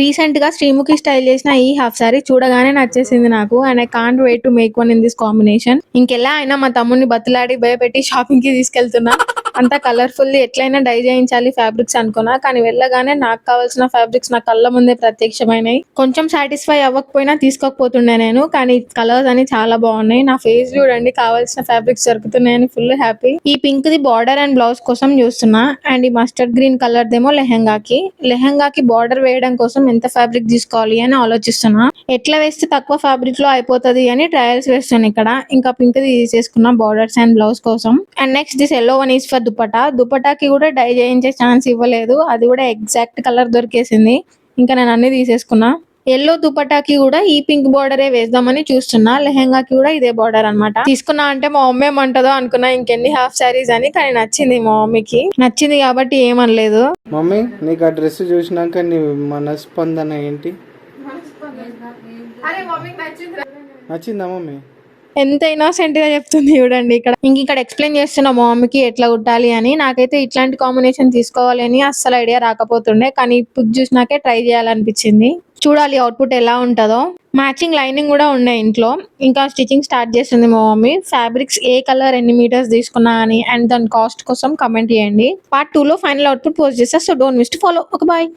Recent గా Sreemukhi style చేసిన ఈ హాఫ్ సారీ చూడగానే నచ్చేసింది నాకు and I can't wait to make one in this combination. ఇంకెలా అయినా మా తమ్ముడిని బతిలాడి భయపెట్టి షాపింగ్ కి తీసుకెళ్తున్నా. అంతా కలర్ఫుల్ ఎట్లయినా డై చేయించాలి ఫ్యాబ్రిక్స్ అనుకున్నా, కానీ వెళ్ళగానే నాకు కావాల్సిన ఫ్యాబ్రిక్స్ నా కళ్ళ ముందే ప్రత్యక్షమైనాయి. కొంచెం సాటిస్ఫై అవ్వకపోయినా తీసుకోకపోతుండే నేను, కానీ కలర్స్ అని చాలా బాగున్నాయి. నా ఫేస్ చూడండి, కావాల్సిన ఫ్యాబ్రిక్స్ దొరుకుతున్నాయని ఫుల్ హ్యాపీ. ఈ pink the border and blouse కోసం చూస్తున్నా అండ్ ఈ మస్టర్డ్ గ్రీన్ కలర్ దేమో లెహంగాకి బార్డర్ వేయడం కోసం ఎంత ఫ్యాబ్రిక్ తీసుకోవాలి అని ఆలోచిస్తున్నా. ఎట్లా వేస్తే తక్కువ ఫ్యాబ్రిక్ లో అయిపోతుంది అని ట్రయల్స్ వేస్తాను ఇక్కడ. ఇంకా పింక్ ది తీసేసుకున్నా బార్డర్స్ అండ్ బ్లౌజ్ కోసం. And next this yellow one is for దుపటాకి కూడా డై చేయించే ఛాన్స్ ఇవ్వలేదు, అది కూడా ఎగ్జాక్ట్ కలర్ దొరికేసింది. ఇంకా నేను అన్ని తీసేసుకున్నా. ఎల్లో దుపటాకి కూడా ఈ పింక్ బార్డరే వేద్దామని చూస్తున్నా. లెహంగాకి కూడా ఇదే బార్డర్ అన్నమాట. తీసుకున్నా అంటే మా మమ్మీ ఏమంటదో అనుకున్నా ఇంకెన్ని హాఫ్ సారీస్ అని, కానీ నచ్చింది మా మమ్మీకి. నచ్చింది కాబట్టి ఏమనలేదు. మమ్మీ నీకు ఆ డ్రెస్ చూసినాక నీ మనస్పందన ఏంటి? నచ్చిందా మమ్మీ? ఎంత ఇన్నోసెంట్ గా చెప్తుంది చూడండి ఇక్కడ. ఇక్కడ ఎక్స్ప్లెయిన్ చేస్తున్నా మా మమ్మీకి ఎట్లా కుట్టాలి అని. నాకైతే ఇట్లాంటి కాంబినేషన్ తీసుకోవాలి అని అస్సలు ఐడియా రాకపోతుండే, కానీ ఇప్పుడు చూసినాకే ట్రై చేయాలనిపించింది. చూడాలి అవుట్పుట్ ఎలా ఉంటుందో. మ్యాచింగ్ లైనింగ్ కూడా ఉన్నాయి ఇంట్లో. ఇంకా స్టిచ్చింగ్ స్టార్ట్ చేస్తుంది మా మమ్మీ. ఫ్యాబ్రిక్స్ ఏ కలర్ ఎన్ని మీటర్స్ తీసుకున్నా అని అండ్ దాని కాస్ట్ కోసం కమెంట్ చేయండి. పార్ట్ 2 లో ఫైనల్ అవుట్పుట్ పోస్ట్ చేస్తా, so don't miss to follow. Okay bye.